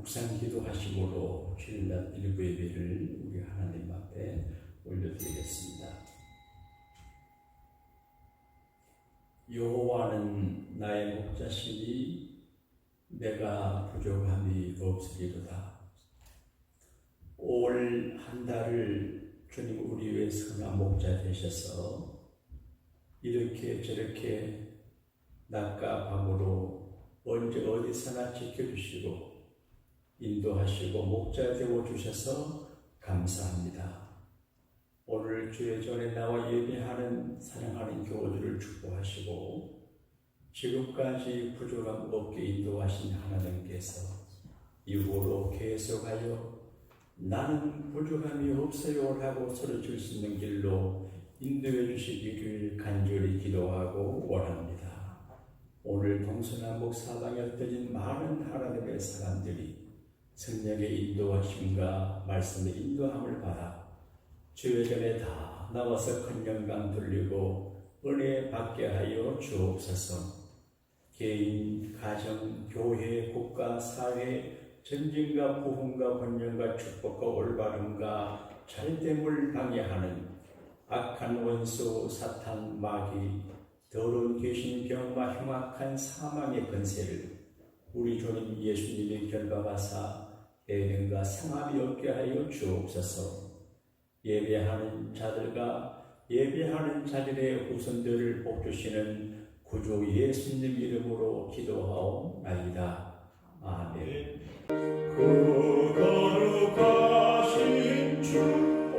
묵상 기도하심으로 주일날 일부 예배를 우리 하나님 앞에 올려드리겠습니다. 여호와는 나의 목자시니 내가 부족함이 없으리로다. 올 한 달을 주님 우리 위해 선한 목자 되셔서 이렇게 저렇게 낮과 밤으로 언제 어디서나 지켜주시고 인도하시고 목자 되어주셔서 감사합니다. 오늘 주의 전에 나와 예배하는 사랑하는 교우들을 축복하시고 지금까지 부족함 없게 인도하신 하나님께서 이후로 계속하여 나는 부족함이 없어요 라고 소리칠 수 있는 길로 인도해 주시기를 간절히 기도하고 원합니다. 오늘 동서남 목사당에 흩어진 많은 하나님의 사람들이 성령의 인도하심과 말씀의 인도함을 받아 주의 전에 다 나와서 큰 영광 돌리고 은혜 받게 하여 주옵소서. 개인, 가정, 교회, 국가, 사회, 전쟁과 부흥과 번영과 축복과 올바름과 잘됨을 방해하는 악한 원수, 사탄, 마귀, 더러운 귀신, 병마, 흉악한 사망의 권세를 우리 주님 예수님이 결박하사 예능과 상함이 없게 하여 주옵소서. 예배하는 자들과 예배하는 자들의 후손들을 복주시는 구주 예수님 이름으로 기도하옵나이다. 아멘. 그 거룩하신 주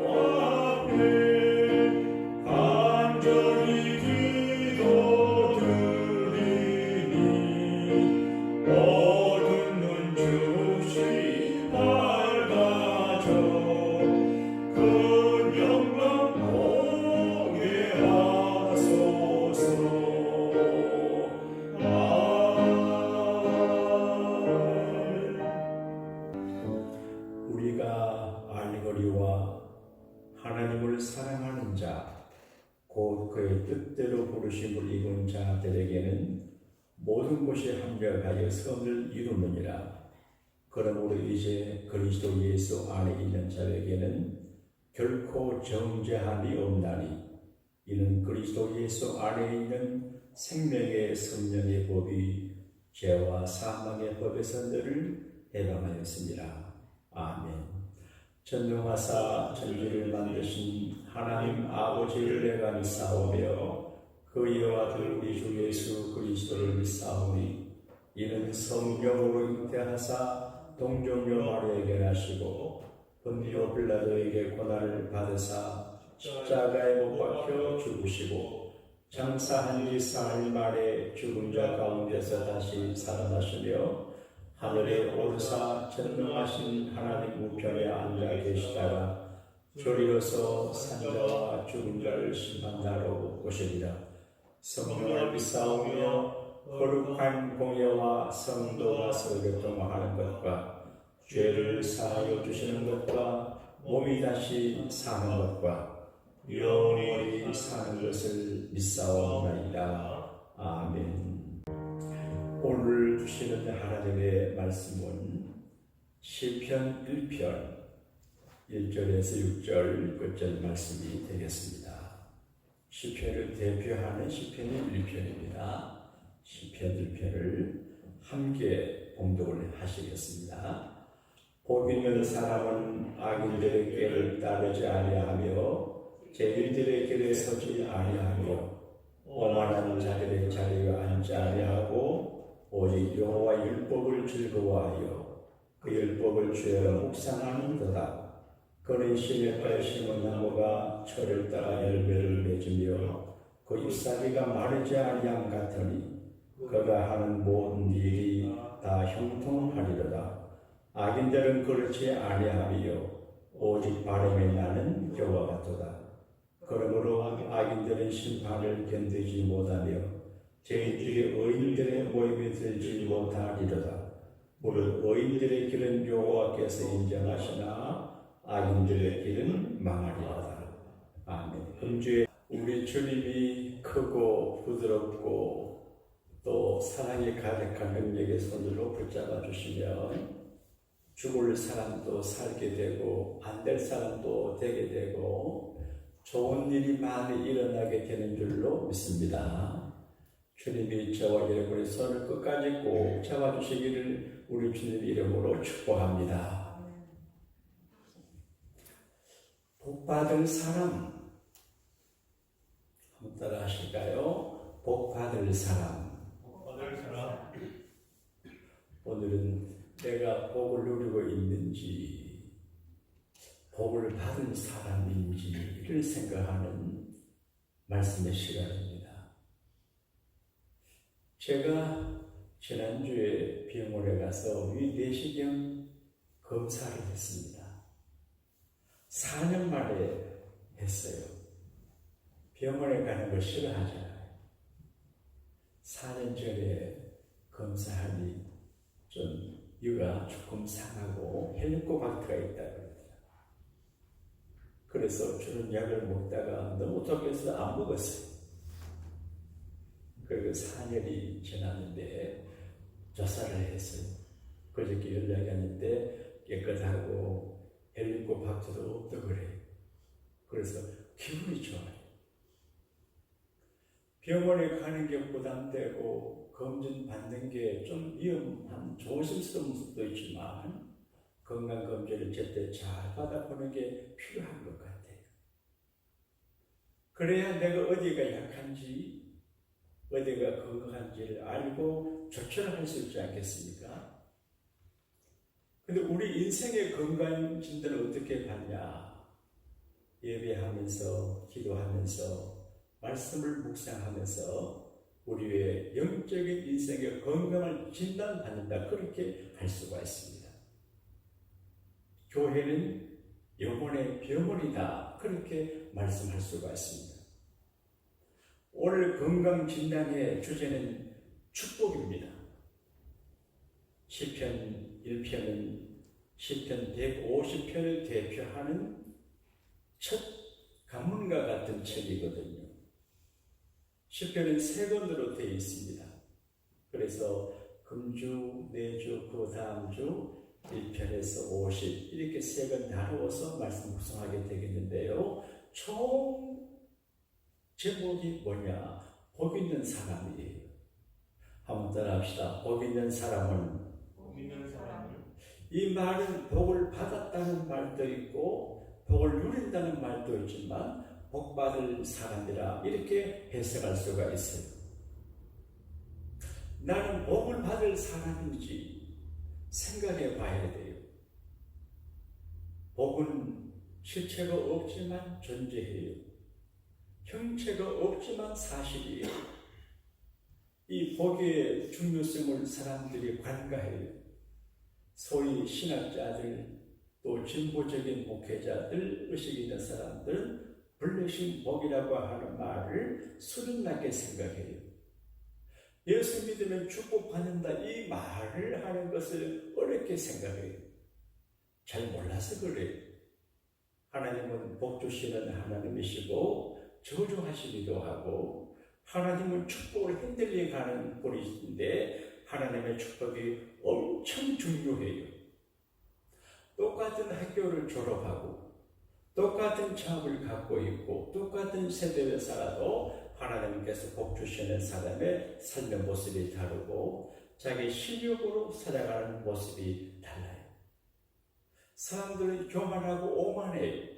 앞에 우리가 알거리와 하나님을 사랑하는 자, 곧 그의 뜻대로 부르심을 입은 자들에게는 모든 것이 합력하여 선을 이루느니라. 그러므로 이제 그리스도 예수 안에 있는 자에게는 결코 정죄함이 없나니 이는 그리스도 예수 안에 있는 생명의 성령의 법이 죄와 사망의 법에서 너를 해방하였습니다. 아멘. 전능하사 천지를 만드신 하나님 아버지를 내가 믿사오며 그의 아들 우리 주 예수 그리스도를 믿사오니 이는 성령으로 잉태하사 동정녀 마리아에게 나시고 본디오 빌라도에게 고난을 받으사 십자가에 못 박혀 죽으시고 장사한 지 사흘 만에 죽은 자 가운데서 다시 살아나시며 하늘에 오르사 전능하신 하나님 우편에 앉아 계시다가 저리로서 산자와 죽은 자를 심판하러 오시리라. 성령을 믿사오며 거룩한 공예와 성도가 서교통하는 것과 죄를 사하여 주시는 것과 몸이 다시 사는 것과 영원히 사는 것을 믿사옵나이다. 아멘. 오늘 주시는 하나님의 말씀은 시편 1편 1절에서 6절 끝절 말씀이 되겠습니다. 시편을 대표하는 시편이 1편입니다. 시편 1편을 함께 봉독을 하시겠습니다. 복 있는 사람은 악인들의 길을 따르지 아니하며 죄인들의 길에 서지 아니하며 오만한 자들의 자리에 앉지 아니하고 오직 여호와 율법을 즐거워하여 그 율법을 죄어 묵상하는도다. 그는 시냇가에 심은 나무가 철을 따라 열매를 맺으며 그 잎사귀가 마르지 아니함 같으니 그가 하는 모든 일이 다 형통하리로다. 악인들은 그렇지 아니하며 오직 바람에 나는 겨와 같도다. 그러므로 악인들은 심판을 견디지 못하며 죄인들이 의인들의 모임에 들지 못하리로다. 무릇 의인들의 길은 여호와께서 인정하시나 악인들의 길은 망하리로다. 아멘. 금주에 우리 주님이 크고 부드럽고 또 사랑이 가득한 능력의 손으로 붙잡아 주시면 죽을 사람도 살게 되고 안 될 사람도 되게 되고 좋은 일이 많이 일어나게 되는 줄로 믿습니다. 주님이 저와 여러분의 손을 끝까지 꼭 잡아주시기를 우리 주님 이름으로 축복합니다. 복받을 사람 한번 따라 하실까요? 복받을 사람. 복받을 사람. 오늘은 내가 복을 누리고 있는지 복을 받은 사람인지를 생각하는 말씀의 시간입니다. 제가 지난주에 병원에 가서 위내시경 검사를 했습니다. 4년 만에 했어요. 병원에 가는 걸 싫어하잖아요. 4년 전에 검사하니 좀 이가 조금 상하고 헬리코박터가 있다 그러더라고요. 그래서 주는 약을 먹다가 너무 독해서 안 먹었어요. 그리고 4년이 지났는데 조사를 했어요. 그저께 연락이 왔는데 깨끗하고 헬리코박터도 없다 그래요. 그래서 기분이 좋아요. 병원에 가는 게 부담되고 검진 받는 게 좀 위험한 조심스러운 모습도 있지만 건강검진을 제때 잘 받아보는 게 필요한 것 같아요. 그래야 내가 어디가 약한지 어디가 건강한지를 알고 조처를 할 수 있지 않겠습니까? 근데 우리 인생의 건강 진단을 어떻게 받냐? 예배하면서 기도하면서 말씀을 묵상하면서 우리의 영적인 인생의 건강을 진단받는다, 그렇게 할 수가 있습니다. 교회는 영혼의 병원이다, 그렇게 말씀할 수가 있습니다. 오늘 건강 진단의 주제는 축복입니다. 시편 1편은 시편 150편을 대표하는 첫 가문과 같은 책이거든요. 시편은 3권으로 되어 있습니다. 그래서 금주, 내주, 그 다음 주 1편에서 50 이렇게 3권 나누어서 말씀 구성하게 되겠는데요. 총 제목이 뭐냐? 복 있는 사람이에요. 한번 따라합시다. 복 있는 사람은, 이 말은 복을 받았다는 말도 있고 복을 누린다는 말도 있지만 복받을 사람이라 이렇게 해석할 수가 있어요. 나는 복을 받을 사람인지 생각해 봐야 돼요. 복은 실체가 없지만 존재해요. 형체가 없지만 사실이에요. 이 복의 중요성을 사람들이 관가해요. 소위 신학자들, 또 진보적인 목회자들, 의식 있는 사람들은 블레싱 복이라고 하는 말을 수준나게 생각해요. 예수 믿으면 축복받는다, 이 말을 하는 것을 어렵게 생각해요. 잘 몰라서 그래요. 하나님은 복 주시는 하나님이시고 저주하시기도 하고 하나님은 축복을 흔들려 가는 분이신데 하나님의 축복이 엄청 중요해요. 똑같은 학교를 졸업하고 똑같은 자업을 갖고 있고 똑같은 세대에 살아도 하나님께서 복 주시는 사람의 삶의 모습이 다르고 자기 실력으로 살아가는 모습이 달라요. 사람들은 교만하고 오만해요.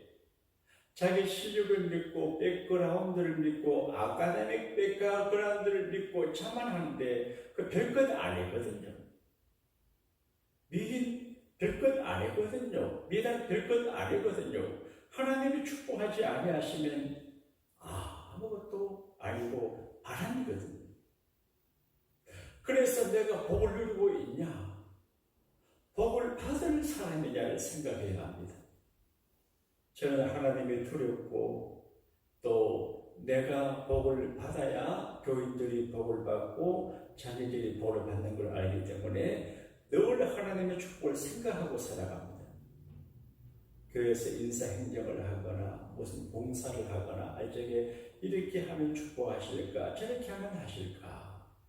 자기 실력을 믿고 백그라운드를 믿고 아카데믹 백그라운드를 믿고 자만하는데 그 별것 아니거든요. 믿음 별것 아니거든요. 미단 별것 아니거든요. 하나님이 축복하지 아니하시면 아무것도 아니고 바람이거든요. 그래서 내가 복을 누리고 있냐, 복을 받을 사람이냐를 생각해야 합니다. 저는 하나님이 두렵고 또 내가 복을 받아야 교인들이 복을 받고 자녀들이 복을 받는 걸 알기 때문에 늘 하나님의 축복을 생각하고 살아갑니다. 교회에서 인사행정을 하거나 무슨 봉사를 하거나 저게 이렇게 하면 축복하실까, 저렇게 하면 하실까,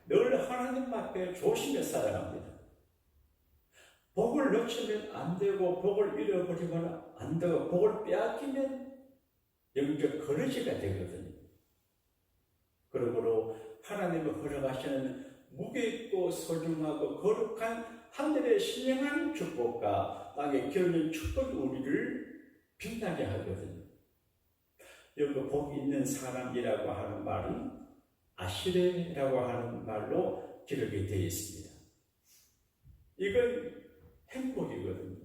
늘 하나님 앞에 조심해 살아갑니다. 복을 복을 놓치면 안 되고 복을 잃어버리면 안 되고 복을 빼앗기면 영적 거르지가 되거든요. 그러므로 하나님의 허락하시는 무게있고 소중하고 거룩한 하늘의 신령한 축복과 땅의 기울는 축복이 우리를 빛나게 하거든요. 여기 복이 있는 사람이라고 하는 말은 아시레라고 하는 말로 기록이 되어 있습니다. 이건 행복이거든요.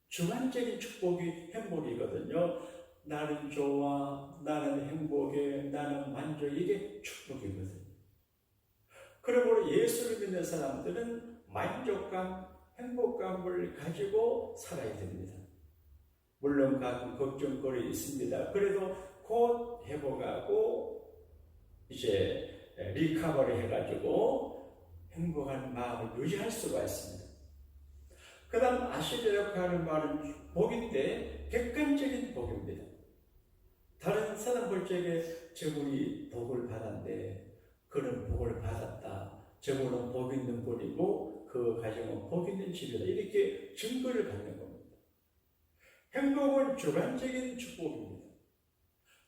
주관적인 축복이 행복이거든요. 나는 좋아, 나는 행복해, 나는 만족, 이게 축복이거든요. 그러므로 예수를 믿는 사람들은 만족감, 행복감을 가지고 살아야 됩니다. 물론 가끔 걱정거리 있습니다. 그래도 곧 회복하고 이제 리커버리 해가지고 행복한 마음을 유지할 수가 있습니다. 그 다음 아시리라고 하는 말은 복인데 객관적인 복입니다. 다른 사람 볼 적에 저분이 복을 받았는데 그는 복을 받았다. 저분은 복 있는 분이고 그 가정은 복 있는 집이다. 이렇게 증거를 받는 겁니다. 행복은 주관적인 축복입니다.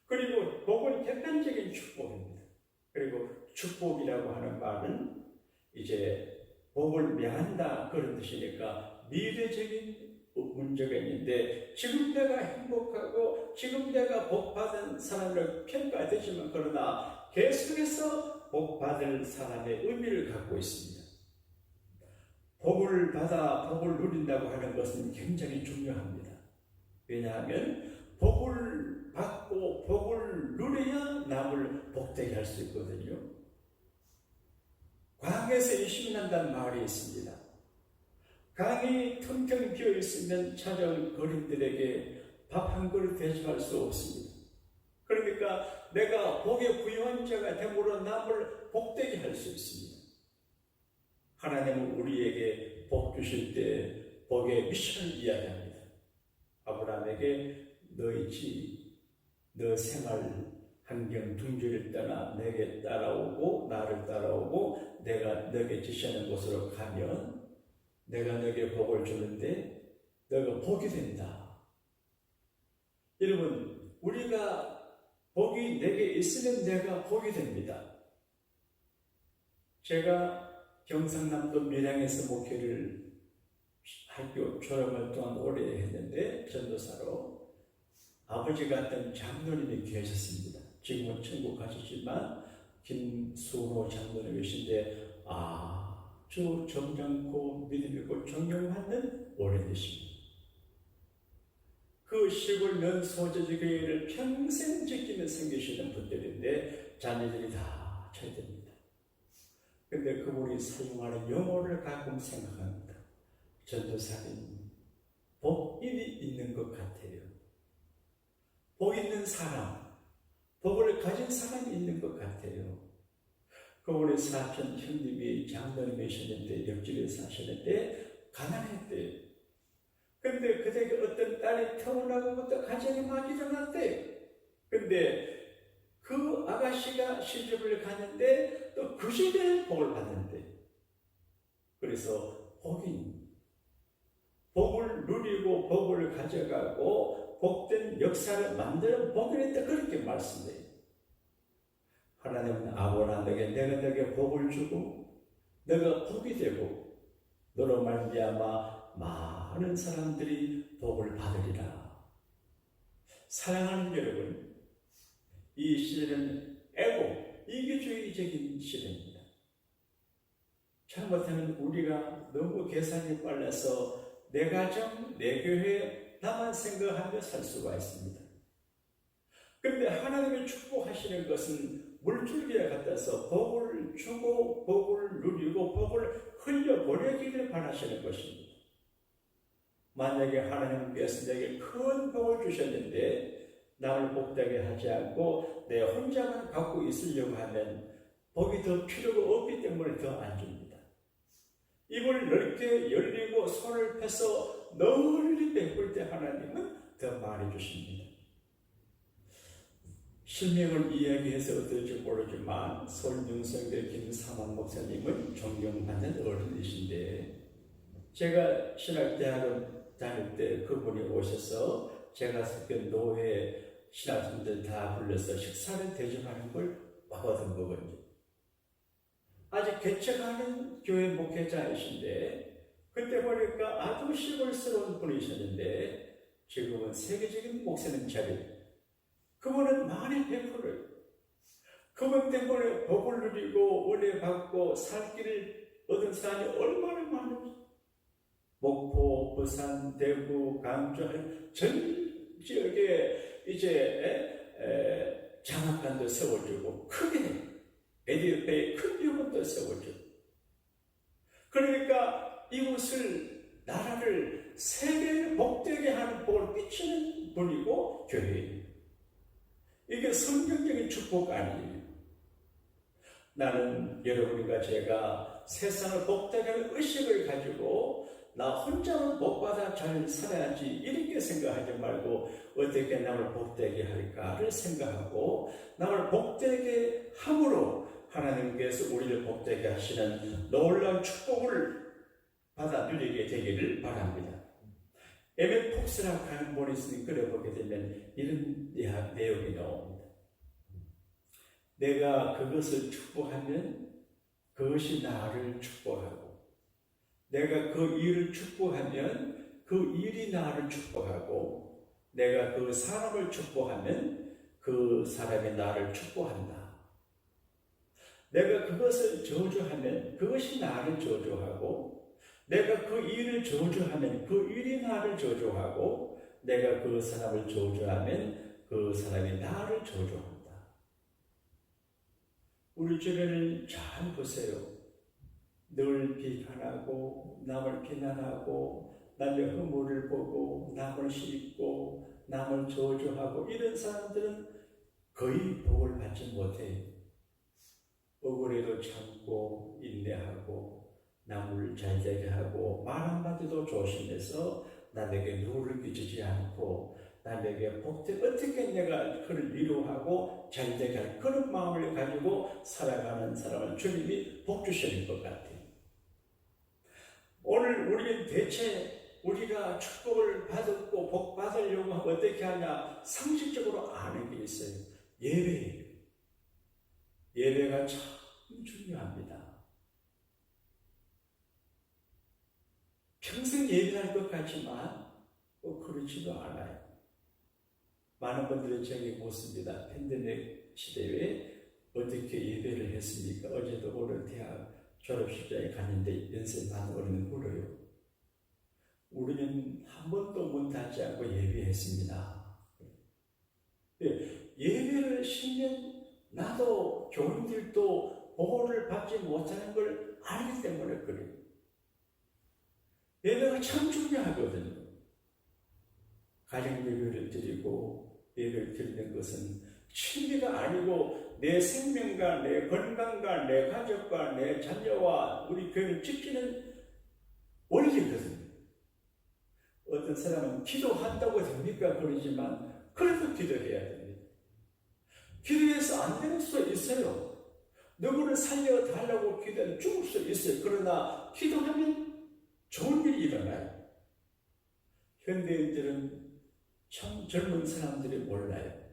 그리고 복은 객관적인 축복입니다. 그리고 축복이라고 하는 말은 이제 복을 명한다 그런 뜻이니까 미래적인 문제가 있는데 지금 내가 행복하고 지금 내가 복받은 사람으로 평가되지만 그러나 계속해서 복받을 사람의 의미를 갖고 있습니다. 복을 받아 복을 누린다고 하는 것은 굉장히 중요합니다. 왜냐하면 복을 받고 복을 누려야 남을 복되게 할 수 있거든요. 광에서 열심히 난다는 말이 있습니다. 강이 텅텅 비어 있으면 찾아온 거린들에게 밥 한 그릇 대접할 수 없습니다. 그러니까 내가 복의 부유한 자가 됨으로 남을 복되게 할 수 있습니다. 하나님은 우리에게 복 주실 때 복의 미션을 이야기합니다. 아브라함에게 너희 집, 너 생활 환경 둥지를 떠나 내게 따라오고 나를 따라오고 내가 너에게 지시하는 곳으로 가면 내가 너에게 복을 주는데 너가 복이 된다. 여러분, 우리가 복이 내게 있으면 내가 복이 됩니다. 제가 경상남도 밀양에서 목회를 학교 졸업할 동안 오래 했는데 전도사로 아버지 같은 장로님이 계셨습니다. 지금은 천국 가셨지만 김수호 장로님이신데 아주 점잖고 믿음 있고 존경받는 오래되십니다. 그 시골 면 소재지 교회를 평생 지키며 섬기시는 분들인데 자녀들이 다 철듭니다. 근데 그분이 사용하는 용어를 가끔 생각합니다. 전도사님, 복이 있는 것 같아요. 복 있는 사람, 복을 가진 사람이 있는 것 같아요. 그분의 사촌 형님이 장로님이셨는데 옆집에 사셨는데 가난했대요. 근데 그때 어떤 딸이 태어나고부터 가정이 막 일어났대요. 근데 그 아가씨가 시집을 가는데 또 그 집에 복을 받는데 그래서 복을 누리고 복을 가져가고 복된 역사를 만드는 복이랬다 그렇게 말씀해요. 하나님은 아브라함에게 내가 너에게 복을 주고 너가 복이 되고 너로 말미암아 많은 사람들이 복을 받으리라. 사랑하는 여러분, 이 시대는 이기주의적인 시대입니다. 잘못하면 우리가 너무 계산이 빨라서 내 가정, 내 교회, 나만 생각하며 살 수가 있습니다. 그런데 하나님이 축복하시는 것은 물줄기와 같아서 복을 주고 복을 누리고 복을 흘려보내기를 바라시는 것입니다. 만약에 하나님께서 내게 큰 복을 주셨는데 남을 복되게 하지 않고 내 혼자만 갖고 있으려고 하면 복이 더 필요가 없기 때문에 더 안 줍니다. 입을 넓게 열리고 손을 펴서 널리 베풀 때 하나님은 더 많이 주십니다. 실명을 이야기해서 어떨지 모르지만 손윤성대 김사만 목사님은 존경받는 어른이신데 제가 신학대학을 다닐 때 그분이 오셔서 제가 속한 노회 신학생들 다 불러서 식사를 대접하는 걸 봐거든 거거든요. 아직 개척하는 교회 목회자이신데 그때 보니까 아주 시골스러운 분이셨는데 지금은 세계적인 목사님 자리. 그분은 많이 베풀어요. 그분 때문에 복을 누리고 은혜 받고 살 길을 얻은 사람이 얼마나 많은지. 목포, 부산, 대구, 강주 전 지역에 이제 장학관도 세워주고 크게 에디오피아에 큰 병원도 세워주고 그러니까 이곳을 나라를 세계에 복되게 하는 복을 끼치는 분이고 교회예요. 이게 성경적인 축복 아니에요. 나는 여러분과 제가 세상을 복되게 하는 의식을 가지고 나 혼자는 복 받아 잘 살아야지 이렇게 생각하지 말고 어떻게 남을 복되게 할까를 생각하고 남을 복되게 함으로 하나님께서 우리를 복되게 하시는 놀라운 축복을 받아 누리게 되기를 바랍니다. 에멧 폭스라고 하는 분이 있으니 그려보게 되면 이런 내용이 나옵니다. 내가 그것을 축복하면 그것이 나를 축복하고 내가 그 일을 축복하면 그 일이 나를 축복하고 내가 그 사람을 축복하면 그 사람이 나를 축복한다. 내가 그것을 저주하면 그것이 나를 저주하고 내가 그 일을 저주하면 그 일이 나를 저주하고 내가 그 사람을 저주하면 그 사람이 나를 저주한다. 우리 주변을 잘 보세요. 늘 비판하고 남을 비난하고 남의 허물을 보고 남을 싣고 남을 저주하고 이런 사람들은 거의 복을 받지 못해요. 억울해도 참고 인내하고 남을 잘되게 하고 말 한마디도 조심해서 남에게 누를 끼치지 않고 남에게 복되 어떻게 내가 그를 위로하고 잘되게 할 그런 마음을 가지고 살아가는 사람을 주님이 복 주시는 것 같아요. 오늘 우리는 대체 우리가 축복을 받고 복 받으려고 하면 어떻게 하냐? 상식적으로 아는 게 있어요. 예배예요. 예배가 참 중요합니다. 평생 예배할 것 같지만 그렇지도 않아요. 많은 분들이 저에게 묻습니다. 팬데믹 시대에 어떻게 예배를 했습니까? 어제도 오늘 대학 졸업식장에 갔는데 연세 많은 어른은 울어요. 우리는 한 번도 문 닫지 않고 예배했습니다. 예배를 쉬면 나도 교인들도 보호를 받지 못하는 걸 알기 때문에 그래요. 예배가 참 중요하거든요. 가정 예배를 드리고 예배를 드리는 것은 취미가 아니고 내 생명과 내 건강과 내 가족과 내 자녀와 우리 교회를 지키는 원리거든요. 어떤 사람은 기도한다고 됩니까? 그러지만 그래도 기도해야 됩니다. 기도해서 안 되는 수 있어요. 누구를 살려달라고 기도하면 죽을 수 있어요. 그러나 기도하면 좋은 일이 일어나요. 현대인들은 참 젊은 사람들이 몰라요.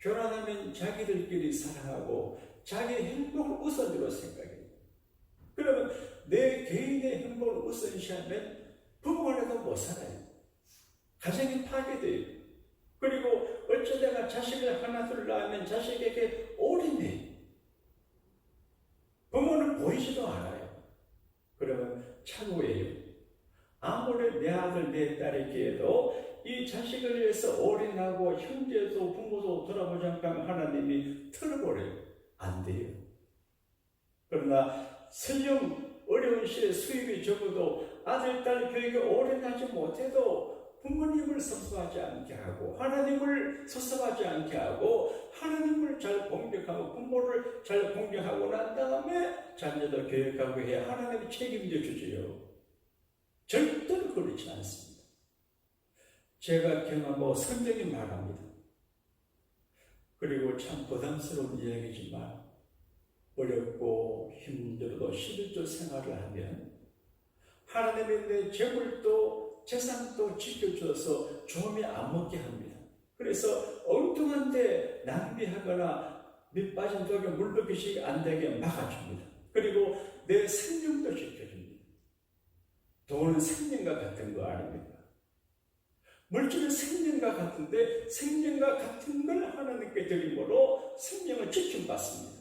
결혼하면 자기들끼리 사랑하고 자기 행복을 우선으로 생각해요. 그러면 내 개인의 행복을 우선시하면 부부 간에도 못 살아요. 가정이 파괴돼요. 그리고 어쩌다가 자식을 하나 둘 낳으면 자식에게 올인해요. 부모는 보이지도 않아요. 그러면 차고예요. 아무리 내 아들 내 딸에게도 이 자식을 위해서 올인하고 형제도 부모도 돌아보지 않고 하나님이 틀어버려요. 안 돼요. 그러나 설령 어려운 시에 수입이 적어도 아들, 딸 교육에 올인하지 못해도 부모님을 섭섭하지 않게 하고 하나님을 섭섭하지 않게 하고 하나님을 잘 공격하고 부모를 잘 공격하고 난 다음에 자녀도 교육하고 해야 하나님이 책임져 주지요. 절대로 그렇지 않습니다. 제가 경험하고 성경이 말합니다. 그리고 참 부담스러운 이야기지만 어렵고 힘들어도 11조 생활을 하면 하나님의 내 재물도 재산도 지켜줘서 조음이 안 먹게 합니다. 그래서 엉뚱한 데 낭비하거나 밑 빠진 독에 물버릇이 안 되게 막아줍니다. 그리고 내 생명도 지켜줍니다. 돈은 생명과 같은 거 아닙니까? 물질은 생명과 같은데 생명과 같은 걸 하나님께 드림으로 생명을 지킴받습니다.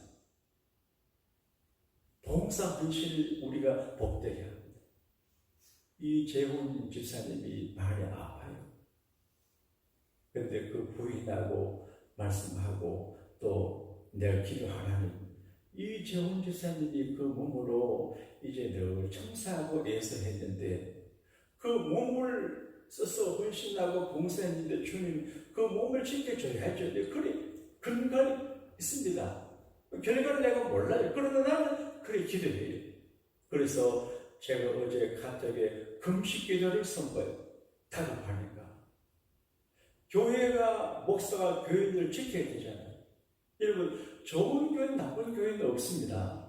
봉사 헌신을 우리가 복되게 합니다. 이재훈 집사님이 많이 아파요. 근데 그 부인하고 말씀하고 또 내가 기도하라니 이재훈 집사님이 그 몸으로 이제 늘 청사하고 애서했는데 그 몸을 써서 헌신하고 봉사했는데 주님 그 몸을 지켜줘야죠. 그래 근거가 있습니다. 결과를 내가 몰라요. 그러나 나는 그래 기도해요. 그래서 제가 어제 카톡에 금식 기도를 선거예요. 다급하니까 교회가 목사가 교인을 지켜야 되잖아요. 여러분 좋은 교인 나쁜 교인은 없습니다.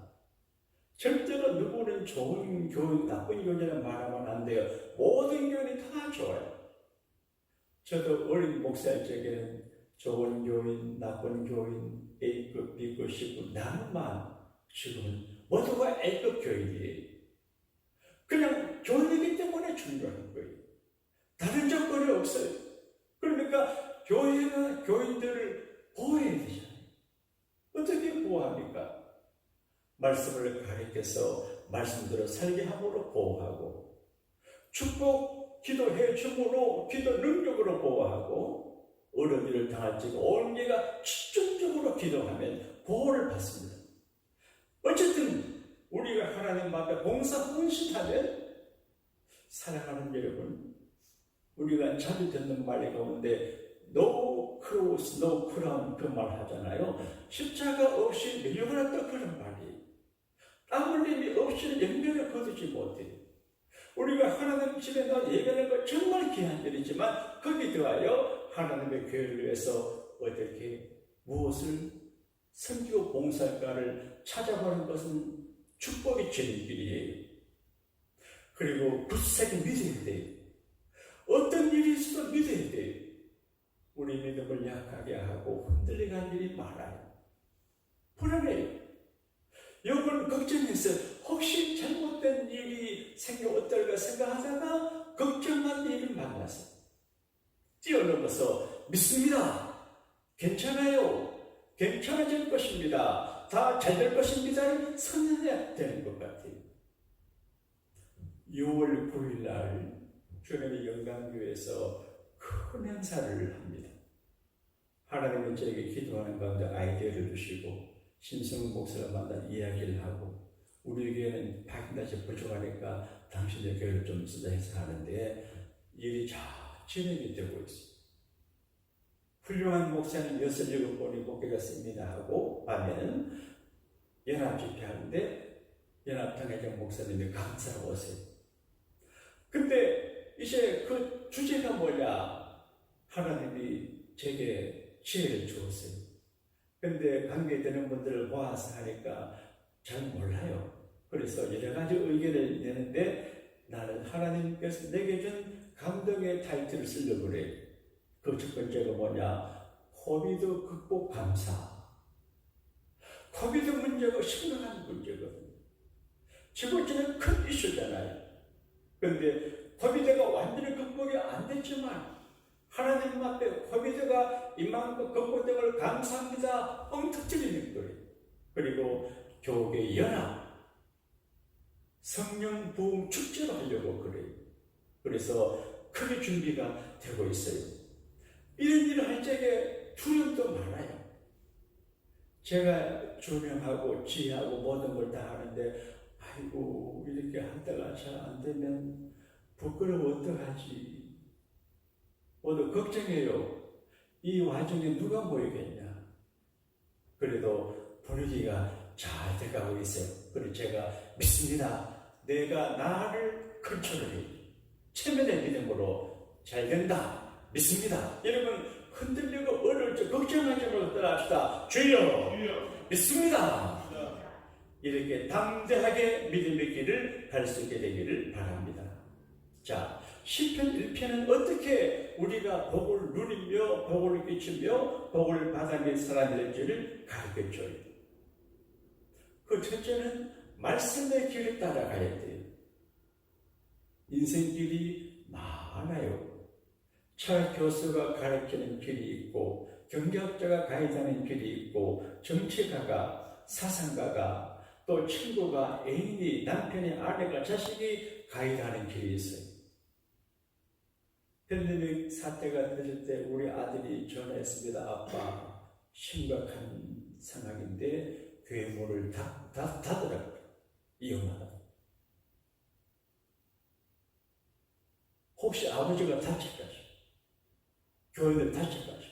절대로 누구는 좋은 교인 나쁜 교인이라는 말하면 안 돼요. 모든 교인이 다 좋아요. 저도 어린 목사일 적에는 좋은 교인 나쁜 교인 A급 B급 C급 나는만 지금은 모두가 A급 교인이에요. 그냥 교인이기 때문에 중요한 거예요. 다른 조건이 없어요. 그러니까 교회가 교인들을 보호해야 되잖아요. 어떻게 보호합니까? 말씀을 가르쳐서 말씀대로 살게 함으로 보호하고 축복 기도해 줌으로 기도 능력으로 보호하고 어려운 일을 당할지도 온개가 집중적으로 기도하면 보호를 받습니다. 어쨌든 우리가 하나님 앞에 봉사 헌신하면 사랑하는 여러분 우리가 자주 듣는 말 가운데 No cross, no crown 그 말 하잖아요. 십자가 없이 밀려가는 또 그런 말이에요. 땀 흘림이 없이는 영명을 거두지 못해요. 우리가 하나님 집에 나와 예배하는 거 정말 귀한 일이지만 거기에 더하여 하나님의 교회를 위해서 어떻게 무엇을 섬기고 봉사할까를 찾아보는 것은 축복의 지름길이에요. 그리고 굳세게 믿어야 돼요. 어떤 일이 있어도 믿어야 돼요. 우리 믿음을 약하게 하고 흔들리게 할 일이 많아요. 불안해요. 여러분 걱정했어요. 혹시 잘못된 일이 생겨 어떨까 생각하다가 걱정한 일을 만나서 뛰어넘어서 믿습니다. 괜찮아요. 괜찮아질 것입니다. 다 잘 될 것입니다를 선언해야 되는 것 같아요. 6월 9일 날 주님의 영광교회에서 큰 행사를 합니다. 하나님은 저에게 기도하는 가운데 아이디어를 주시고 심승훈 목사를 만나 이야기를 하고 우리 교회는 박인다시 부족하니까 당신의 교회를 좀 쓰자 해서 하는데 일이 잘 진행이 되고 있습니다. 훌륭한 목사님 6-7분이 목회가 씁니다 하고 밤에는 연합 집회하는데 연합당회장 목사님이 강사로 오세요. 근데 이제 그 주제가 뭐냐? 하나님이 제게 지혜를 주었어요. 근데 관계되는 분들을 모아서 하니까 잘 몰라요. 그래서 여러 가지 의견을 내는데 나는 하나님께서 내게 준 감동의 타이틀을 쓰려고 그래요. 그 첫 번째가 뭐냐? 코비드 극복 감사. 코비드 문제가 심각한 문제거든요. 첫 번째는 큰 이슈잖아요. 근데 코비드가 완전히 극복이 안 됐지만 하나님 앞에 코비드가 이만큼 극복된 걸 감사합니다. 뻥 터뜨리는 거예요. 그리고 교회 연합 성령 부흥 축제로 하려고 그래요. 그래서 크게 준비가 되고 있어요. 이런 일을 할 적에 두려움도 많아요. 제가 조명하고 지휘하고 모든 걸 다 하는데 아이고 이렇게 하다가 잘 안 되면 부끄러워 어떡하지? 모두 걱정해요. 이 와중에 누가 모이겠냐? 그래도 분위기가 잘 돼가고 있어요. 그래서 제가 믿습니다. 내가 나를 컨트롤해. 체면의 믿음으로 잘 된다. 믿습니다. 여러분 흔들리고 어려울 때 걱정하지 말고 따라합시다. 주여 믿습니다. 이렇게 담대하게 믿음의 길을 갈 수 있게 되기를 바랍니다. 자, 시편 1편은 어떻게 우리가 복을 누리며 복을 끼치며 복을 받아낼 사람이 될지를 가르쳐줘요. 그 첫째는 말씀의 길을 따라가야 돼요. 인생길이 많아요. 철 교수가 가르치는 길이 있고, 경제학자가 가이드하는 길이 있고, 정치가가, 사상가가, 또 친구가, 애인이, 남편이, 아내가, 자식이 가이드하는 길이 있어요. 팬데믹 사태가 터질 때 우리 아들이 전화했습니다. 아빠, 심각한 상황인데 교회 문을 닫으라고. 이혼하라. 혹시 아버지가 다칠까지, 교회들 다칠까지.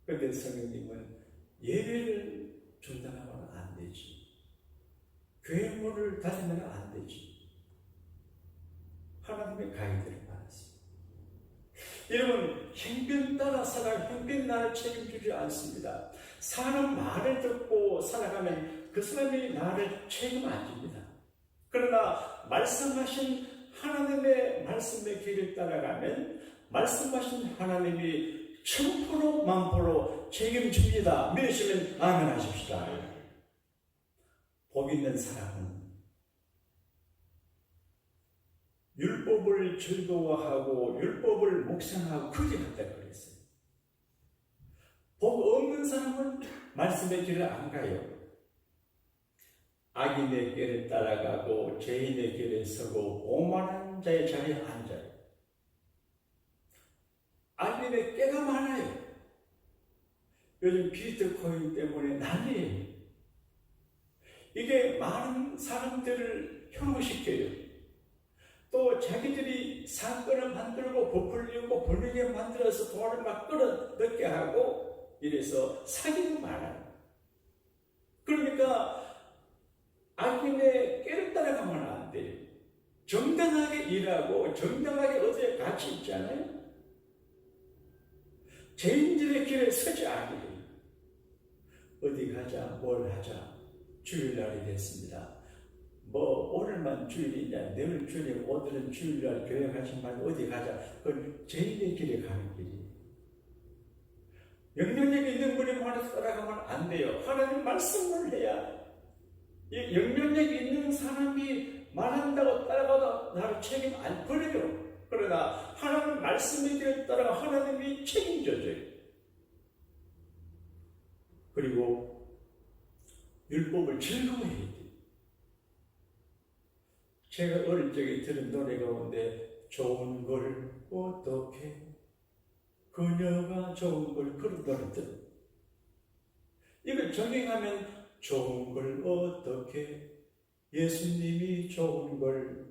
그런데 성령님은 예배를 중단하면 안 되지. 교회 문을 닫으면 안 되지. 하나님의 가이드를 받았습니다. 여러분, 형편 따라 살아갈 형편 나를 책임지지 않습니다. 사람 말을 듣고 살아가면 그 사람이 나를 책임 안 집니다. 그러나 말씀하신 하나님의 말씀의 길을 따라가면 말씀하신 하나님이 1000% 만프로 책임집니다. 믿으시면 아멘 하십시다. 복 있는 사람은 율법을 즐거워하고 율법을 묵상하고 그리한다 그랬어요. 복 없는 사람은 말씀의 길을 안 가요. 악인의 길을 따라가고 죄인의 길에 서고 오만한 자의 자리에 앉아요. 악인의 깨가 많아요. 요즘 비트코인 때문에 난리예요. 이게 많은 사람들을 혐오시켜요. 또 자기들이 사건을 만들고 부풀리고 불리게 만들어서 돈을 막 끌어넣게 하고 이래서 사기도 많아요. 그러니까 악인의 깨를 따라가면 안 돼요. 정당하게 일하고 정당하게 어디에 같이 있잖아요. 죄인들의 길에 서지 않으려. 어디 가자, 뭘 하자. 주일날이 됐습니다. 뭐 오늘만 주일이냐, 내일 주일이냐, 오늘은 주일날 교회 가지 말고 어디 가자. 그건 죄인의 길에 가는 길이에요. 영향력 있는 분이 말해서 따라가면 안 돼요. 하나님 말씀을 해야. 이 영향력 있는 사람이 말한다고 따라가다 나를 책임 안 버려요. 그러나 하나님 말씀의 길을 따라가 하나님이 책임져줘요. 그리고 율법을 즐거워해야 돼요. 제가 어릴 적에 들은 노래 가운데 좋은 걸 어떻게 그녀가 좋은 걸 그런 노래 들어요. 이걸 적용하면 좋은 걸 어떻게 예수님이 좋은 걸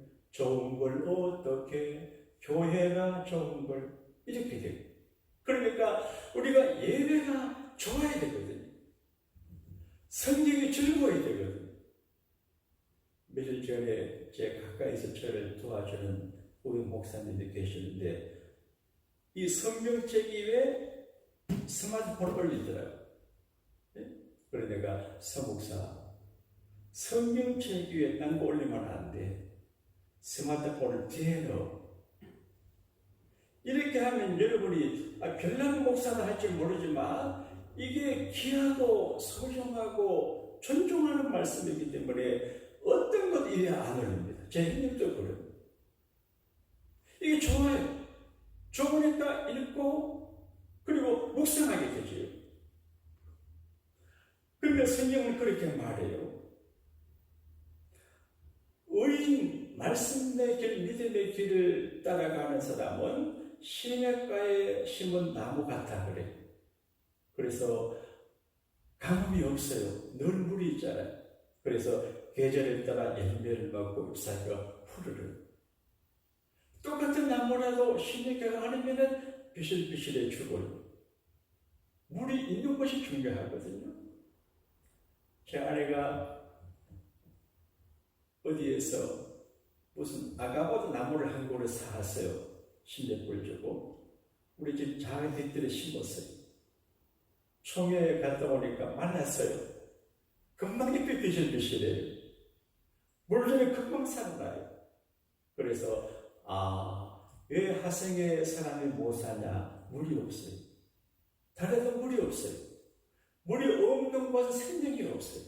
어떻게 교회가 좋은 걸 이렇게 돼요. 그러니까 우리가 예배가 좋아야 되거든요. 성경이 즐거워야 되거든요. 며칠 전에 제 가까이서 저를 도와주는 우리 목사님이 계시는데 이 성경책 위에 스마트폰을 올리더라고요. 그래서 내가 서목사 성경책 위에 딴 거 올리면 안 돼. 스마트폰을 뒤에 넣어. 이렇게 하면 여러분이 별난 목사도 할 줄 모르지만 이게 귀하고 소중하고 존중하는 말씀이기 때문에 어떤 것 이래 안 올립니다. 제 형님도 그래요. 이게 좋아요. 좋으니까 읽고 그리고 묵상하게 되죠. 그런데 성경은 그렇게 말해요. 의인 말씀의 길, 믿음의 길을 따라가는 사람은 시냇가에 심은 나무 같아 그래. 그래서 가뭄이 없어요. 늘 물이 있잖아요. 그래서 계절에 따라 열매를 먹고 잎사귀가 푸르르. 똑같은 나무라도 시냇가가 아니면은 비실비실해 죽어요. 물이 있는 것이 중요하거든요. 제 아내가 어디에서 무슨 아가바도 나무를 한 그루 사왔어요. 10몇 주고 우리 집 작은 뒷뜰에 심었어요. 총회에 갔다 오니까 만났어요. 금방 잎이 뒤집히시래요. 물전에 금방 살아나요. 그래서 왜 화성에 사람이 못 사냐? 물이 없어요. 달에도 물이 없어요. 물이 없는 곳은 생명이 없어요.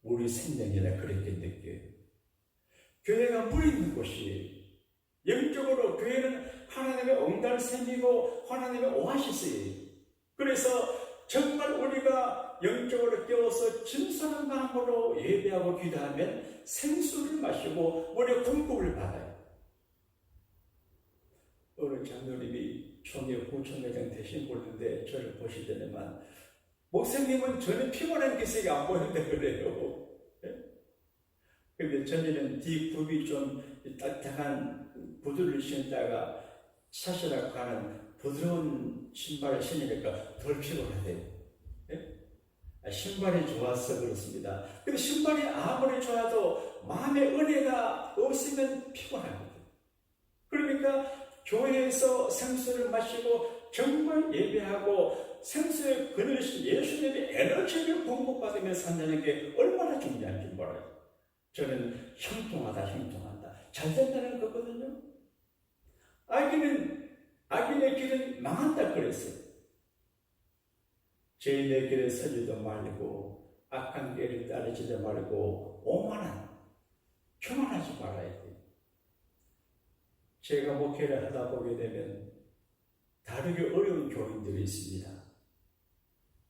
물이 생명이라 그렇게 느껴요. 교회가 물이 있는 곳이에요. 영적으로 교회는 하나님의 옹달샘이고 하나님의 오아시스예요. 그래서 정말 우리가 영적으로 깨워서 진솔한 마음으로 예배하고 기도하면 생수를 마시고 물의 공급을 받아요. 어느 장로님이 총회 구청회장 대신 보는데 저를 보시더니만 목사님은 전혀 피곤한 기색이 안 보이는데 그래요. 근데 전에는 뒤굽이 좀 딱딱한 구두를 신다가 샷이라고 하는 부드러운 신발을 신으니까 덜 피곤하대요. 신발이 좋아서 그렇습니다. 근데 신발이 아무리 좋아도 마음의 은혜가 없으면 피곤합니다. 그러니까 교회에서 생수를 마시고 정말 예배하고 생수의 그늘이신 예수님의 에너지를 공급받으며 산다는 게 얼마나 중요한지 몰라요. 저는 형통한다. 잘 된다는 거거든요. 악인의 길은 망한다 그랬어요. 죄인의 길에 서지도 말고 악한 길을 따르지도 말고 교만하지 말아야 돼요. 제가 목회를 하다 보게 되면 다루기 어려운 교인들이 있습니다.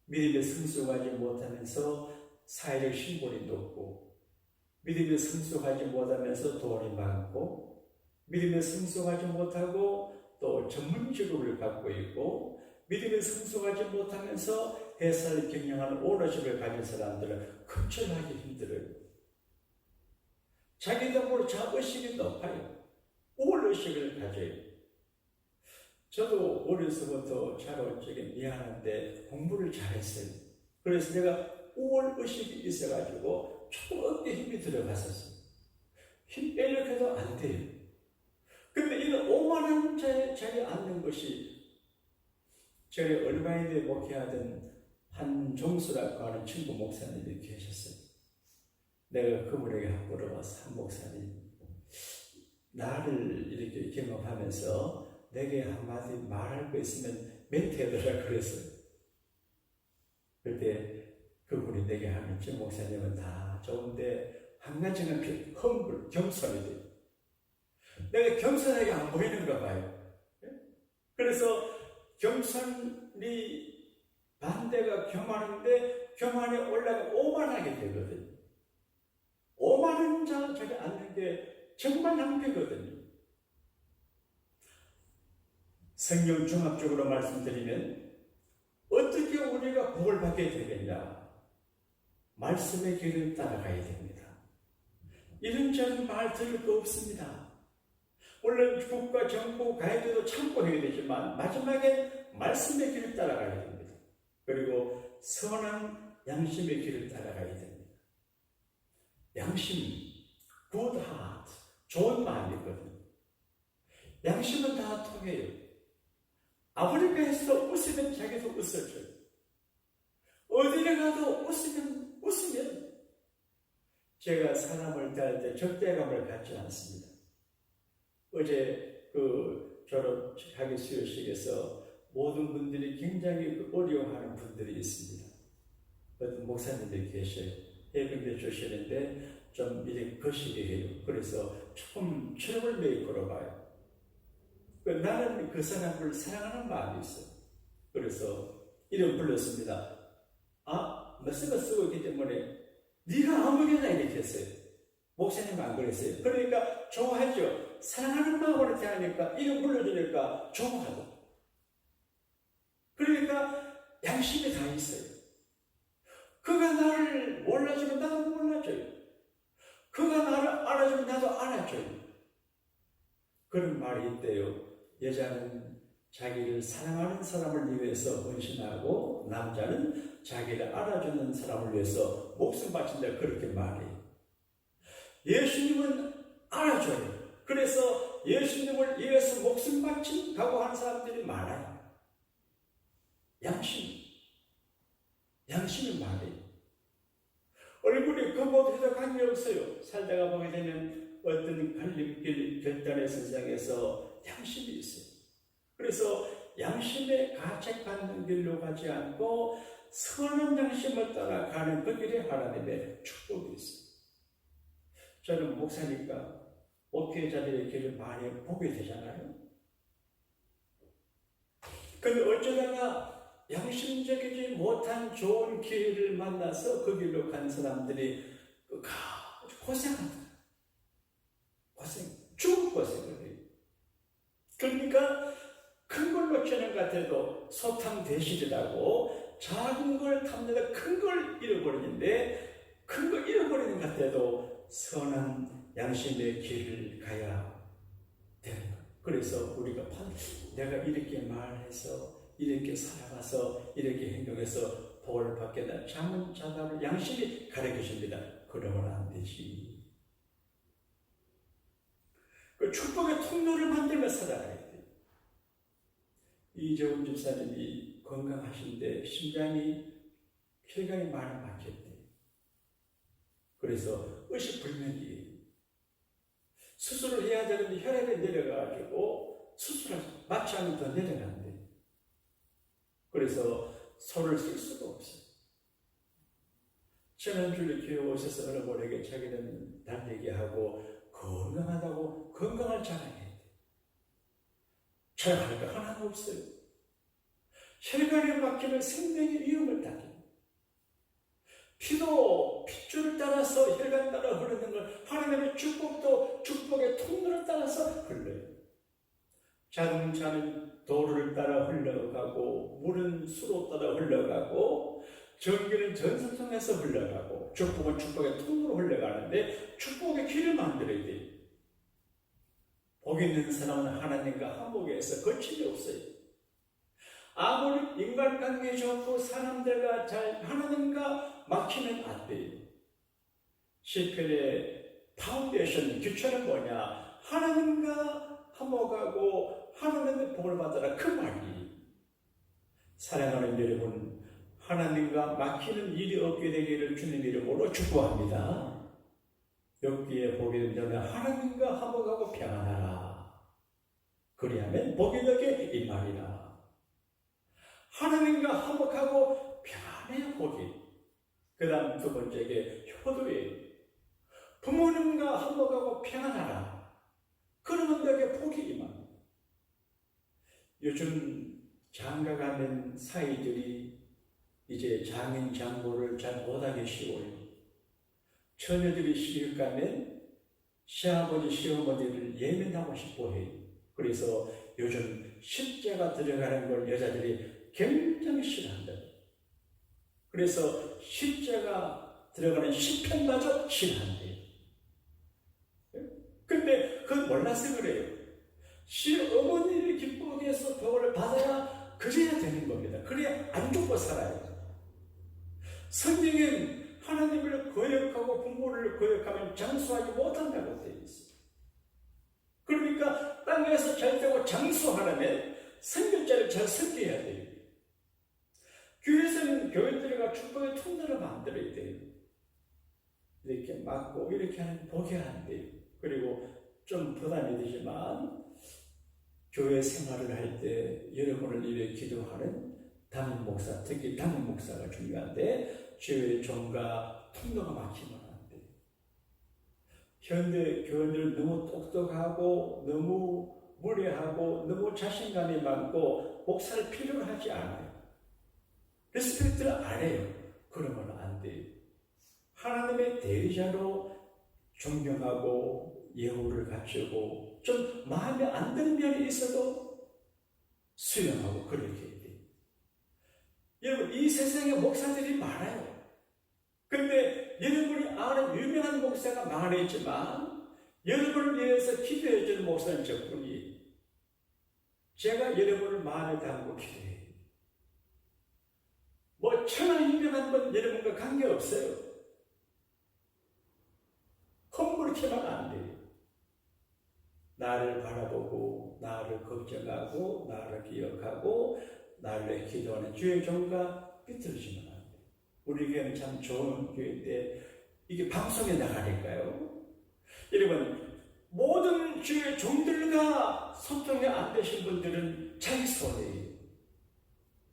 믿음의 성숙하지 못하면서 사회적 신분이 높고, 믿음의 성숙하지 못하면서 돈이 많고, 믿음의 성숙하지 못하고 또 전문 직업을 갖고 있고, 믿음의 성숙하지 못하면서 회사를 경영하는 오너십을 가진 사람들은 컨트롤하기 힘들어요. 자기도 모르게 자의식이 높아요. 우월의식을 가져요. 저도 어려서부터 자로 미안한데 공부를 잘했어요. 그래서 내가 우월의식이 있어가지고 조금 어깨 힘이 들어갔었어요. 힘 빼려고 해도 안 돼요. 근데 이런 오만한 자리에 앉는 것이, 저희 얼마인데 목회하던 한종수라고 하는 친구 목사님이 계셨어요. 내가 그분에게 물어봤어. 한 목사님, 나를 이렇게 경험하면서 내게 한마디 말할 거 있으면 멘트해달라 그랬어요. 그때 그분이 내게 하는 저 목사님은 다 좋은데 한 가지는 겸손이 돼요. 내가 겸손하게 안 보이는가 봐요. 그래서 겸손이 반대가 교만인데, 교만이 올라가 오만하게 되거든요. 오만한 자리 앉는 게 정말 낭패거든요. 성경 종합적으로 말씀드리면 어떻게 우리가 복을 받게 되겠냐? 말씀의 길을 따라가야 됩니다. 이런저런 말 들을 거 없습니다. 물론 국가 정부 가이드도 참고해야 되지만 마지막에 말씀의 길을 따라가야 됩니다. 그리고 선한 양심의 길을 따라가야 됩니다. 양심, good heart, 좋은 마음이거든요. 양심은 다 통해요. 아프리카에서 웃으면 자기도 웃어줘요. 어디를 가도 웃으면 제가 사람을 대할 때 적대감을 갖지 않습니다. 어제 졸업하기 수요식에서 모든 분들이 굉장히 어려워하는 분들이 있습니다. 어떤 목사님들이 계셔요. 해병대 출신인데 좀 이렇게 거시기 해요. 그래서 조금 트러블 메이커로 봐요. 나는 그 사람을 사랑하는 마음이 있어요. 그래서 이름 불렀습니다. 메시지를 쓰고 있기 때문에 네가 아무개나 이렇게 했어요. 목사님은 안 그랬어요. 그러니까 좋아하죠. 사랑하는 마음으로 대하니까 이름 불러주니까 좋아하고. 그러니까 양심이 다 있어요. 그가 나를 몰라주면 나도 몰라줘요. 그가 나를 알아주면 나도 알아줘요. 그런 말이 있대요. 여자는 자기를 사랑하는 사람을 위해서 헌신하고 남자는 자기를 알아주는 사람을 위해서 목숨 바친다, 그렇게 말해요. 예수님은 알아줘요. 그래서 예수님을 위해서 목숨 바친 각오하는 사람들이 많아요. 양심이 말해요. 누구도 해도 관계없어요. 살다가 보게 되면 어떤 갈림길 결단의 선상에서 양심이 있어요. 그래서 양심에 가책받는 길로 가지 않고 선한 양심을 따라가는 그 길에 하나님의 축복이 있어요. 저는 목사니까 목회자들의 길을 많이 보게 되잖아요. 근데 어쩌다가 양심적이지 못한 좋은 길을 만나서 그 길로 간 사람들이 고생한다. 죽을 고생을 해요. 그러니까 큰 걸 놓치는 것 같아도 소탕 대실이라고 작은 걸 탐내다 큰 걸 잃어버리는데 큰 걸 잃어버리는 것 같아도 선한 양심의 길을 가야 되는 거예요. 그래서 우리가 내가 이렇게 말해서 이렇게 살아가서 이렇게 행동해서 복을 받겠다. 잠은 자다를 양심이 가르쳐 줍니다. 그러면 안 되지. 그 축복의 통로를 만들며 살아가야 돼요. 이재훈 집사님이 건강하신데 심장이 혈관이 많이 막혔대요. 그래서 의식불명이에요. 수술을 해야 되는데 혈압이 내려가지고 수술을 마취 하면 더 내려간대요. 그래서 손을 쓸 수가 없어요. 지난주에 교회 오셔서 어느 분에게 자기는 단 얘기하고 건강하다고 건강을 자랑해야 돼. 자랑할 거 하나도 없어요. 혈관이 막히면 생명의 위험을 당해요. 피도 핏줄을 따라서 혈관 따라 흐르는 걸 하나님의 축복도 축복의 통로를 따라서 흘러요. 자동차는 도로를 따라 흘러가고 물은 수로 따라 흘러가고 전기는 전선 통해서 흘러가고 축복은 축복의 통로로 흘러가는데 축복의 길을 만들어야 돼요. 복 있는 사람은 하나님과 화목에서 거침이 없어요. 아무리 인간관계 좋고 사람들과 잘 하나님과 막히면 안 돼요. 시편의 파운데이션 기초는 뭐냐? 하나님과 화목하고 하나님의 복을 받아라. 그 말이. 사랑하는 여러분, 하나님과 막히는 일이 없게 되기를 주님 이름으로 축복합니다. 여기에 보게 된다면 하나님과 화목하고 평안하라. 그리하면 복이 너게 임하리라. 하나님과 화목하고 평안해야 복이. 그 다음 두 번째게 효도예요. 부모님과 화목하고 평안하라. 그러면 너게 복이 임합니다. 요즘 장가가는 사이들이 이제 장인 장모를 잘 못하게 쉬워요. 처녀들이 시집 가면 시아버지 시어머니를 예민하고 싶어 해요. 그래서 요즘 십자가 들어가는 걸 여자들이 굉장히 싫어한다. 그래서 십자가 들어가는 시편마저 싫어한대요. 근데 그건 몰라서 그래요. 시어머니를 기쁘게 해서 복을 받아야 그래야 되는 겁니다. 그래야 안 죽고 살아요. 성경엔 하나님을 거역하고 부모를 거역하면 장수하지 못한다고 되어 있어요. 그러니까 땅에서 잘 되고 장수하려면 선교자를 잘 섬겨야 돼요. 교회에서는 교회들과 축복의 통로를 만들어야 돼요. 이렇게 막고 이렇게 하는 복이 안 돼요. 그리고 좀 부담이 되지만 교회 생활을 할 때 여러분을 위해 기도하는 담임 목사, 특히 담임 목사가 중요한데 교회 종과 통로가 막히면 안 돼요. 현대 교회들 너무 똑똑하고 너무 무례하고 너무 자신감이 많고 목사를 필요로 하지 않아요. 리스펙트를 안 해요. 그러면 안 돼요. 하나님의 대리자로 존경하고 예우를 갖추고 좀 마음에 안 드는 면이 있어도 수용하고 그렇게 해야 돼요. 여러분, 이 세상에 목사들이 많아요. 근데 여러분이 아는 유명한 목사가 많았지만 여러분을 위해서 기도해 주는 목사는 저뿐이에요. 제가 여러분을 마음에 담고 기도해요. 뭐 천하 유명한 분 여러분과 관계없어요. 헛물키면 안 돼요. 나를 바라보고 나를 걱정하고 나를 기억하고 나를 기도하는 주의 종과 비틀어지면 안 돼요. 우리 교회는 참 좋은 교회인데 이게 방송에 나가니까요. 여러분, 모든 주의 종들과 소통이 안 되신 분들은 자기 손에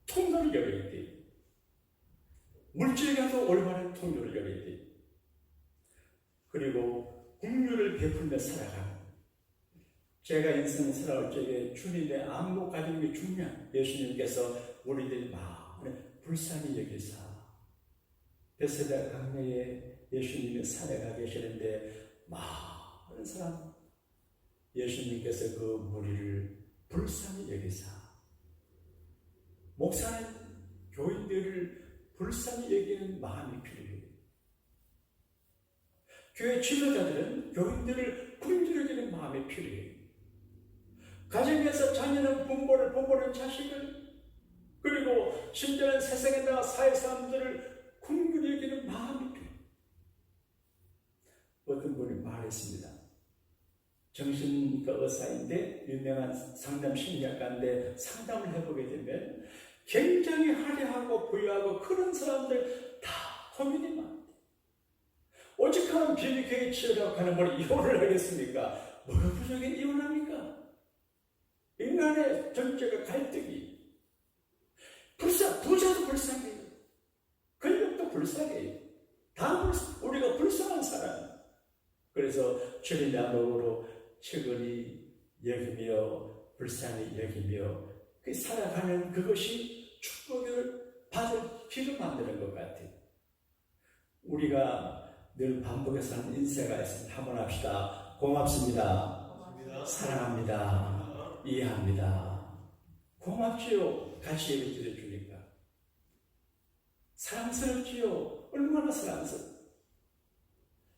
통로를 열어야 돼요. 물질과도 올바른 통로를 열어야 돼요. 그리고 긍휼을 베풀며 살아가는, 제가 인생 살아올 적에 주님의 안목 가지는 게 중요한, 예수님께서 우리들 마음에 불쌍히 여기사 베세다 강야에 예수님의 산에 가 계시는데 많은 사람, 예수님께서 그 무리를 불쌍히 여기사, 목사는 교인들을 불쌍히 여기는 마음이 필요해요. 교회 지도자들은 교인들을 긍휼히 여기는 마음이 필요해요. 가정에서 자녀는 부모는 자식을, 그리고 심지어는 세상에 나가 사회사람들을 긍휼히 여기는 마음이 필요해요. 어떤 분이 말했습니다. 정신과 의사인데 유명한 상담 심리학가인데 상담을 해보게 되면 굉장히 화려하고 부유하고 그런 사람들 다 고민이 많대. 오직하면 비비케이 치료라고 하는 걸 이혼을 하겠습니까? 뭐가 부족해 이혼합니까? 인간의 전체가 갈등이, 부자도 불쌍해요. 권력도 불쌍해요. 다 우리가 불쌍한 사람. 그래서 주님의 안목으로 측은히 여기며 불쌍히 여기며 살아가는 그것이 축복을 받을 길을 만드는 것 같아요. 우리가 늘 반복해서 하는 인생가 있습니다. 한번 합시다. 고맙습니다. 사랑합니다. 이해합니다. 고맙지요. 같이 얘기해 주니까. 사랑스럽지요. 얼마나 사랑스러워.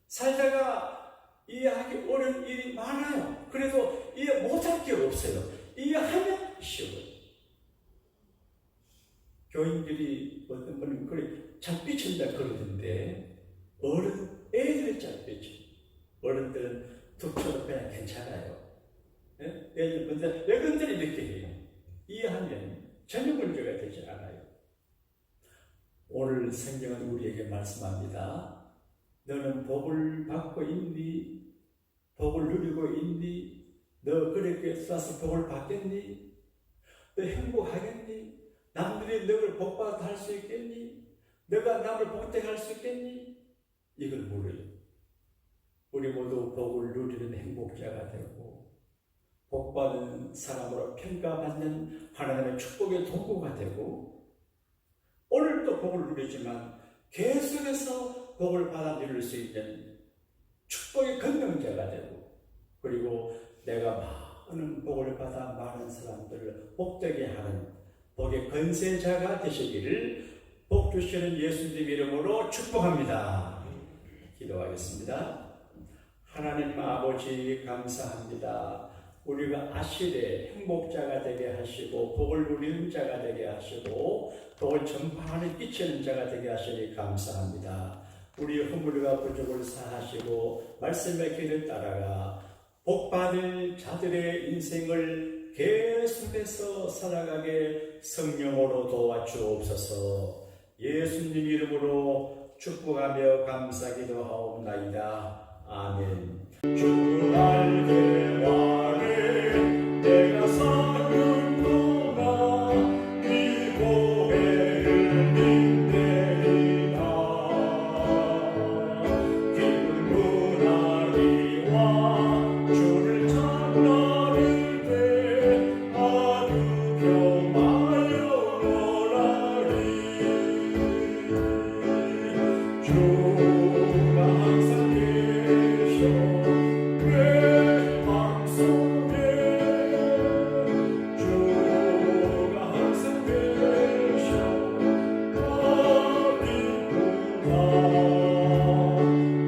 살다가 이해하기 어려운 일이 많아요. 그래도 이해 못할 게 없어요. 이해하면 쉬워요. 교인들이 어떤 분은 그래 잘 삐친다 그러던데, 애들이 잘 삐쳐. 어른들은 툭 쳐도 그냥 괜찮아요. 여러분들이 이렇게 해요. 이해하면 전혀 문제가 되지 않아요. 오늘 성경은 우리에게 말씀합니다. 너는 복을 받고 있니? 복을 누리고 있니? 너 그렇게 쏴서 복을 받겠니? 너 행복하겠니? 남들이 너를 복받아 할 수 있겠니? 너가 남을 복되게 할 수 있겠니? 이걸 모르요. 우리 모두 복을 누리는 행복자가 되고 복받은 사람으로 평가받는 하나님의 축복의 도구가 되고, 오늘도 복을 누리지만 계속해서 복을 받아 누릴 수 있는 축복의 건명자가 되고, 그리고 내가 많은 복을 받아 많은 사람들을 복되게 하는 복의 건세자가 되시기를 복 주시는 예수님 이름으로 축복합니다. 기도하겠습니다. 하나님 아버지 감사합니다. 우리가 아실의 행복자가 되게 하시고 복을 누리는 자가 되게 하시고 복을 전파하는 끼치는 자가 되게 하시니 감사합니다. 우리 허물과 부족을 사하시고 말씀의 길을 따라가 복받을 자들의 인생을 계속해서 살아가게 성령으로 도와주옵소서. 예수님 이름으로 축복하며 감사기도 하옵나이다. 아멘. 주 알게 바래 내가 사는 동안 이 고개를 빗대리라. 깊은 문화리와 주를 찾나를 때 아주 겸하여 오라리. 주가 항상 계셔 내 마음속에. 주가 항상 계셔 어디보다.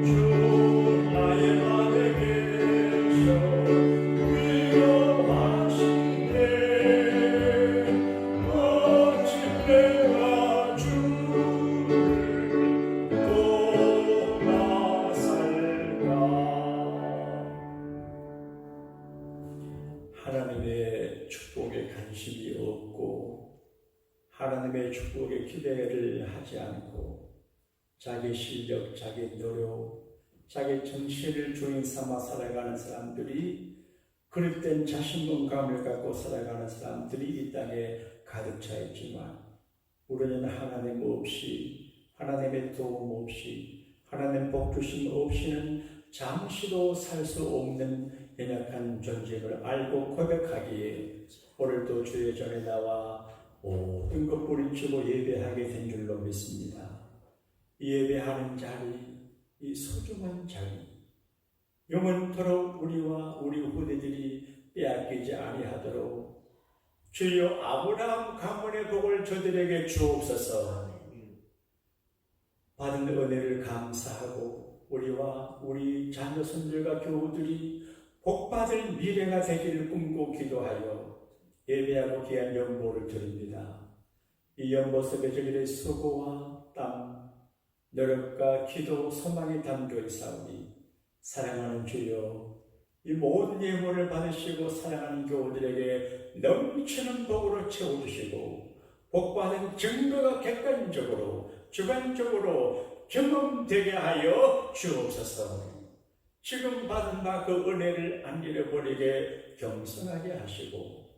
주 나의 안에 계셔 위로하시네. 어찌 내가 주를 떠나 살까. 하나님의 축복에 관심이 없고 하나님의 축복에 기대를 하지 않고 자기 실력, 자기 노력, 자기 정신을 주인 삼아 살아가는 사람들이, 그럴 땐 자신감을 갖고 살아가는 사람들이 이 땅에 가득 차 있지만, 우리는 하나님 없이, 하나님의 도움 없이, 하나님 복 주심 없이는 잠시도 살 수 없는 연약한 존재를 알고 고백하기에 오늘도 주의 전에 나와 모든 것 뿌리치고 예배하게 된 줄로 믿습니다. 이 예배하는 자리, 이 소중한 자리, 영원토록 우리와 우리 후대들이 빼앗기지 아니하도록 주여 아브라함 가문의 복을 저들에게 주옵소서. 받은 은혜를 감사하고 우리와 우리 자녀 손들과 교우들이 복받을 미래가 되기를 꿈꾸고 기도하여 예배하고 귀한 연보를 드립니다. 이 연보 속에 저들의 수고와 땀, 노력과 기도, 소망이 담겨 있사오니 사랑하는 주여, 이 모든 예물을 받으시고 사랑하는 교우들에게 넘치는 복으로 채워주시고 복받은 증거가 객관적으로 주관적으로 경험되게 하여 주옵소서. 지금 받은 바 그 은혜를 안 잃어버리게 겸손하게 하시고,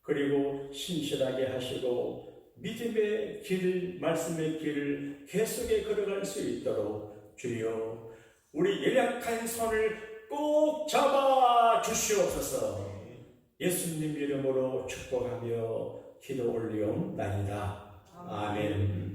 그리고 신실하게 하시고 믿음의 길, 말씀의 길을 계속해 걸어갈 수 있도록 주여 우리 연약한 손을 꼭 잡아 주시옵소서. 예수님 이름으로 축복하며 기도 올리옵나이다. 아멘.